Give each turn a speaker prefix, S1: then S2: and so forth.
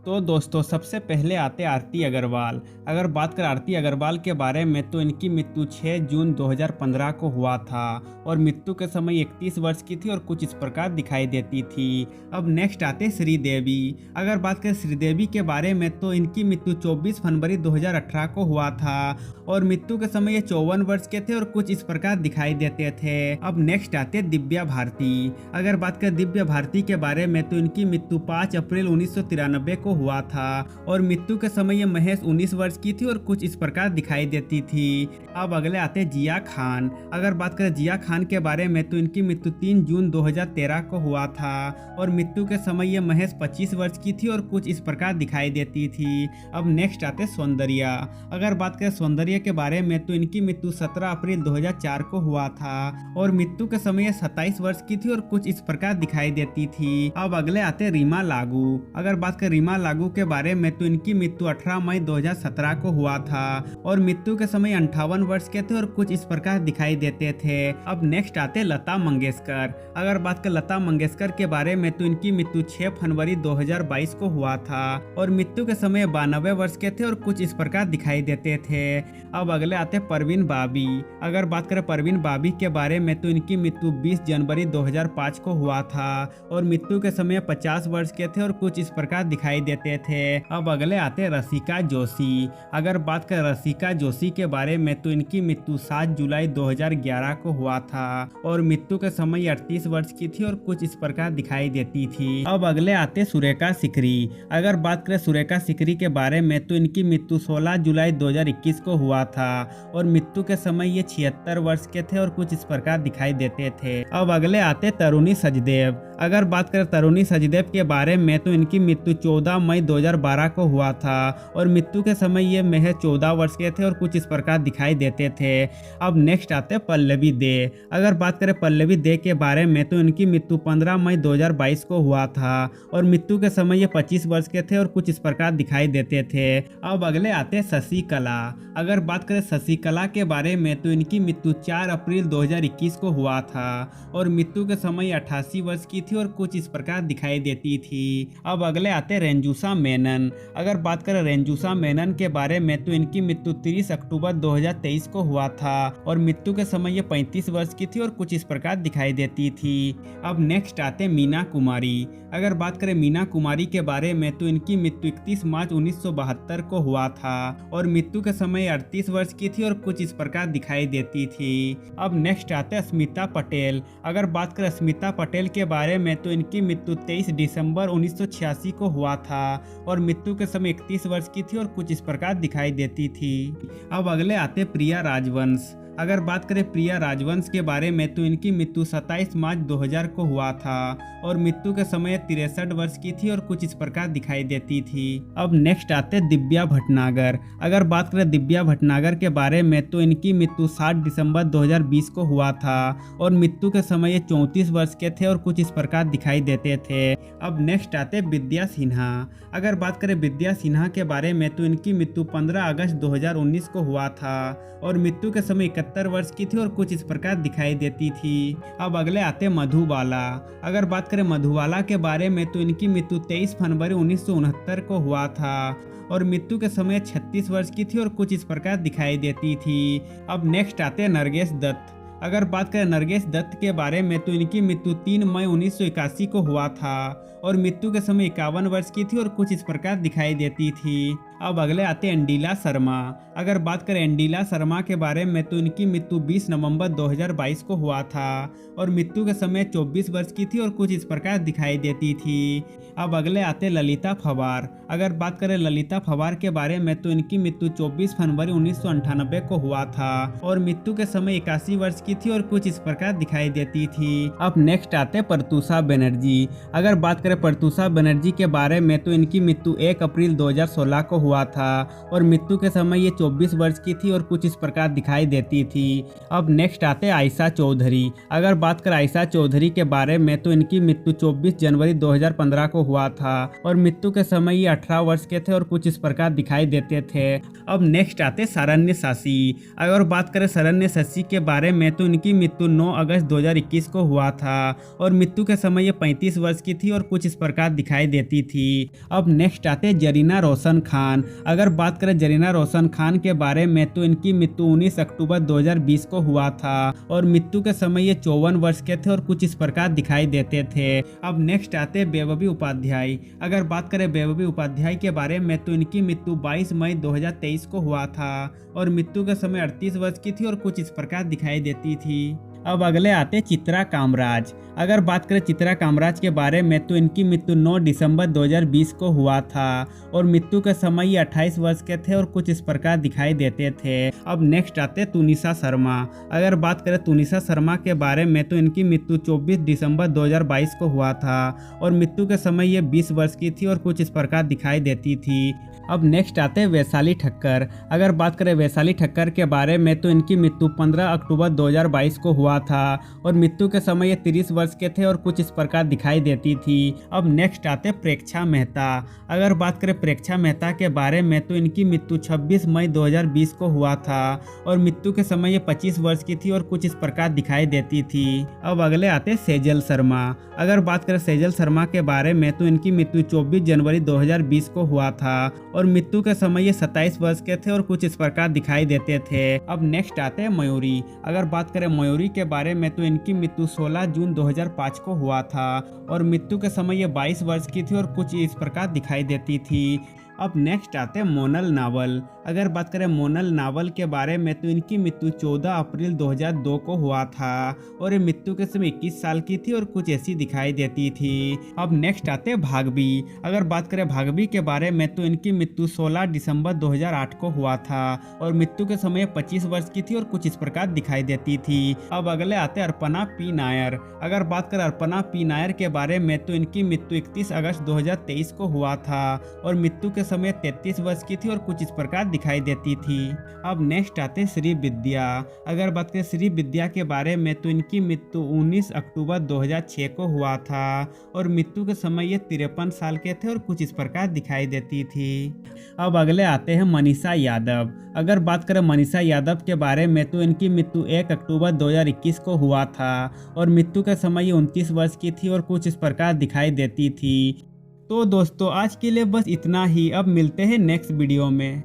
S1: तो दोस्तों सबसे पहले आते आरती अग्रवाल। अगर बात करें आरती अग्रवाल के बारे में तो इनकी मृत्यु 6 जून 2015 को हुआ था और मृत्यु के समय 31 वर्ष की थी और कुछ इस प्रकार दिखाई देती थी। अब नेक्स्ट आते श्रीदेवी। अगर बात करें श्रीदेवी के बारे में तो इनकी मृत्यु 24 फरवरी 2018 को हुआ था और मृत्यु के समय ये 54 वर्ष के थे और कुछ इस प्रकार दिखाई देते थे। अब नेक्स्ट आते दिव्या भारती। अगर बात करें दिव्या भारती के बारे में तो इनकी मृत्यु 5 अप्रैल 1993 को हुआ था और मृत्यु के समय ये महज 19 वर्ष की थी और कुछ इस प्रकार दिखाई देती थी। अब अगले आते जिया खान। अगर बात करें जिया खान के बारे में तो इनकी मृत्यु 3 जून 2013 को हुआ था और मृत्यु के समय ये महज 25 वर्ष की थी और कुछ इस प्रकार दिखाई देती थी। अब नेक्स्ट आते सौंदर्या। अगर बात करें सौंदर्या के बारे में तो इनकी मृत्यु 17 अप्रैल 2004 को हुआ था और मृत्यु के समय 27 वर्ष की थी और कुछ इस प्रकार दिखाई देती थी। अब अगले आते रीमा लागू। अगर बात करें रीमा लागू के बारे में तो इनकी मृत्यु 18 मई 2017 को हुआ था और मृत्यु के समय 58 वर्ष के थे और कुछ इस प्रकार दिखाई देते थे। अब नेक्स्ट आते लता मंगेशकर। अगर बात करें लता मंगेशकर के बारे में तो इनकी मृत्यु 6 फरवरी 2022 को हुआ था और मृत्यु के समय 92 वर्ष के थे और कुछ इस प्रकार दिखाई देते थे। अब अगले आते परवीन बाबी। अगर बात करें परवीन बाबी के बारे में तो इनकी मृत्यु 20 जनवरी 2005 को हुआ था और मृत्यु के समय 50 वर्ष के थे और कुछ इस प्रकार दिखाई देते थे। अब अगले आते रसिका जोशी। अगर बात करें रसिका जोशी के बारे में तो इनकी मृत्यु 7 जुलाई 2011 को हुआ था और मृत्यु के समय 38 वर्ष की थी और कुछ इस प्रकार दिखाई देती थी। अब अगले आते सुरेखा सिकरी। अगर बात करें सुरेखा सिकरी के बारे में तो इनकी मृत्यु 16 जुलाई 2021 को हुआ था और मृत्यु के समय ये 76 वर्ष के थे और कुछ इस प्रकार दिखाई देते थे। अब अगले आते तरुणी सचदेव। अगर बात करें तरुणी सचदेव के बारे में तो इनकी मृत्यु 14 मई 2012 को हुआ था और मृत्यु के समय ये महज 14 वर्ष के थे और कुछ इस प्रकार दिखाई देते थे। अब नेक्स्ट आते पल्लवी दे। अगर बात करें पल्लवी दे के बारे में तो इनकी मृत्यु 15 मई 2022 को हुआ था और मृत्यु के समय ये 25 वर्ष के थे और कुछ इस प्रकार दिखाई देते थे। अब अगले आते शशिकला। अगर बात करें शशिकला के बारे में तो इनकी मृत्यु 4 अप्रैल 2021 को हुआ था और मृत्यु के समय 88 वर्ष की थी और कुछ इस प्रकार दिखाई देती थी। अब अगले आते रेंजुसा मेनन। अगर बात करें रेंजुसा मेनन के बारे में तो इनकी मृत्यु 30 अक्टूबर 2023 को हुआ था और मृत्यु के समय ये 35 वर्ष की थी और कुछ इस प्रकार दिखाई देती थी। अब नेक्स्ट आते मीना कुमारी। अगर बात करें मीना कुमारी के बारे में तो इनकी मृत्यु 31 मार्च 1972 को हुआ था और मृत्यु के समय 38 वर्ष की थी और कुछ इस प्रकार दिखाई देती थी। अब नेक्स्ट आते स्मिता पटेल। अगर बात करें स्मिता पटेल के बारे में तो इनकी मृत्यु 23 दिसंबर 1986 को हुआ था और मृत्यु के समय 31 वर्ष की थी और कुछ इस प्रकार दिखाई देती थी। अब अगले आते प्रिया राजवंश। अगर बात करें प्रिया राजवंश के बारे में तो इनकी मृत्यु 27 मार्च 2000 को हुआ था और मृत्यु के समय 63 वर्ष की थी और कुछ इस प्रकार दिखाई देती थी। अब नेक्स्ट आते दिव्या भटनागर। अगर बात करें दिव्या भटनागर के बारे में तो इनकी मृत्यु 7 दिसंबर 2020 को हुआ था और मृत्यु के समय 34 वर्ष के थे और कुछ इस प्रकार दिखाई देते थे। अब नेक्स्ट आते विद्या सिन्हा। अगर बात करें विद्या सिन्हा के बारे में तो इनकी मृत्यु 15 अगस्त 2019 को हुआ था और मृत्यु के समय 71 वर्ष की थी और कुछ इस प्रकार दिखाई देती थी। अब अगले आते मधुबाला। अगर बात करें मधुबाला के बारे में तो इनकी मृत्यु 23 फरवरी 1969 को हुआ था और मृत्यु के समय 36 वर्ष की थी और कुछ इस प्रकार दिखाई देती थी। अब नेक्स्ट आते नरगेश दत्त। अगर बात करें नरगेश दत्त के बारे में तो इनकी मृत्यु 3 मई 1981 को हुआ था और मृत्यु के समय 51 वर्ष की थी और कुछ इस प्रकार दिखाई देती थी। अब अगले आते एंडीला शर्मा। अगर बात करें एंडीला शर्मा के बारे में तो इनकी मृत्यु 20 नवंबर 2022 को हुआ था और मृत्यु के समय 24 वर्ष की थी और कुछ इस प्रकार दिखाई देती थी। अब अगले आते ललिता फवार। अगर बात करें ललिता फवार के बारे में तो इनकी मृत्यु 24 फरवरी 1998 को हुआ था और मृत्यु के समय 81 वर्ष की थी और कुछ इस प्रकार दिखाई देती थी। अब नेक्स्ट आते प्रत्यूषा बनर्जी। अगर बात करें प्रत्यूषा बनर्जी के बारे में तो इनकी मृत्यु 1 अप्रैल 2016 को हुआ था और मृत्यु के समय ये 24 वर्ष की थी और कुछ इस प्रकार दिखाई देती थी। अब नेक्स्ट आते आयशा चौधरी। अगर बात करें आयशा चौधरी के बारे में तो इनकी मृत्यु 24 जनवरी 2015 को हुआ था और मृत्यु के समय ये 18 वर्ष के थे और कुछ इस प्रकार दिखाई देते थे। अब नेक्स्ट आते शरण्य शशि। अगर बात करें शरण्य शशि के बारे में तो इनकी मृत्यु 9 अगस्त 2021 को हुआ था और मृत्यु के समय ये 35 वर्ष की थी और कुछ कुछ इस प्रकार दिखाई देती थी। अब नेक्स्ट आते जरीना रोशन खान। अगर बात करें जरीना रोशन खान के बारे में तो इनकी मृत्यु 19 अक्टूबर 2020 को हुआ था और मृत्यु के समय ये 54 वर्ष के थे और कुछ इस प्रकार दिखाई देते थे। अब नेक्स्ट आते बेबी उपाध्याय। अगर बात करें बेबी उपाध्याय के बारे में तो इनकी मृत्यु 22 मई 2023 को हुआ था और मृत्यु के समय 38 वर्ष की थी और कुछ इस प्रकार दिखाई देती थी। अब अगले आते चित्रा कामराज। अगर बात करें चित्रा कामराज के बारे में तो इनकी मृत्यु 9 दिसंबर 2020 को हुआ था और मृत्यु के समय ये 28 वर्ष के थे और कुछ इस प्रकार दिखाई देते थे। अब नेक्स्ट आते तुनिशा शर्मा। अगर बात करें तुनिशा शर्मा के बारे में तो इनकी मृत्यु 24 दिसंबर 2022 को हुआ था और मृत्यु के समय ये 20 वर्ष की थी और कुछ इस प्रकार दिखाई देती थी। अब नेक्स्ट आते वैशाली ठक्कर। अगर बात करें वैशाली ठक्कर के बारे में तो इनकी मृत्यु 15 अक्टूबर 2022 को हुआ था और मृत्यु के समय ये 30 वर्ष के थे और कुछ इस प्रकार दिखाई देती थी। अब नेक्स्ट आते प्रेक्षा मेहता। अगर बात करें प्रेक्षा मेहता के बारे में तो इनकी मृत्यु 26 मई 2020 को हुआ था और मृत्यु के समय ये 25 वर्ष की थी और कुछ इस प्रकार दिखाई देती थी। अब अगले आते सेजल शर्मा। अगर बात करें सेजल शर्मा के बारे में तो इनकी मृत्यु 24 जनवरी 2020 को हुआ था और मृत्यु के समय ये 27 वर्ष के थे और कुछ इस प्रकार दिखाई देते थे। अब नेक्स्ट आते हैं मयूरी। अगर बात करें मयूरी के बारे में तो इनकी मृत्यु 16 जून 2005 को हुआ था और मृत्यु के समय ये 22 वर्ष की थी और कुछ इस प्रकार दिखाई देती थी। अब नेक्स्ट आते हैं मोनल नावल। अगर बात करें मोनल नावल के बारे में तो इनकी मृत्यु 14 अप्रैल 2002 को हुआ था और ये मृत्यु के समय 21 साल की थी और कुछ ऐसी दिखाई देती थी। अब नेक्स्ट आते हैं भागवी। अगर बात करें भागवी के बारे में तो इनकी मृत्यु 16 दिसंबर 2008 को हुआ था और मृत्यु के समय 25 वर्ष की थी और कुछ इस प्रकार दिखाई देती थी। अब अगले आते हैं अर्पणा पी नायर। अगर बात करें अर्पणा पी नायर के बारे में तो इनकी मृत्यु 31 अगस्त 2023 को हुआ था और मृत्यु के समय 33 वर्ष की थी और कुछ इस प्रकार दिखाई देती थी। अब नेक्स्ट आते श्री विद्या। अगर बात करें श्री विद्या के बारे में तो इनकी मृत्यु 19 अक्टूबर 2006 को हुआ था और मृत्यु के समय ये 53 साल के थे और कुछ इस प्रकार दिखाई देती थी। अब अगले आते हैं मनीषा यादव। अगर बात करें मनीषा यादव के बारे में तो इनकी मृत्यु 1 अक्टूबर 2021 को हुआ था और मृत्यु के समय ये 29 वर्ष की थी और कुछ इस प्रकार दिखाई देती थी। तो दोस्तों आज के लिए बस इतना ही। अब मिलते हैं नेक्स्ट वीडियो में।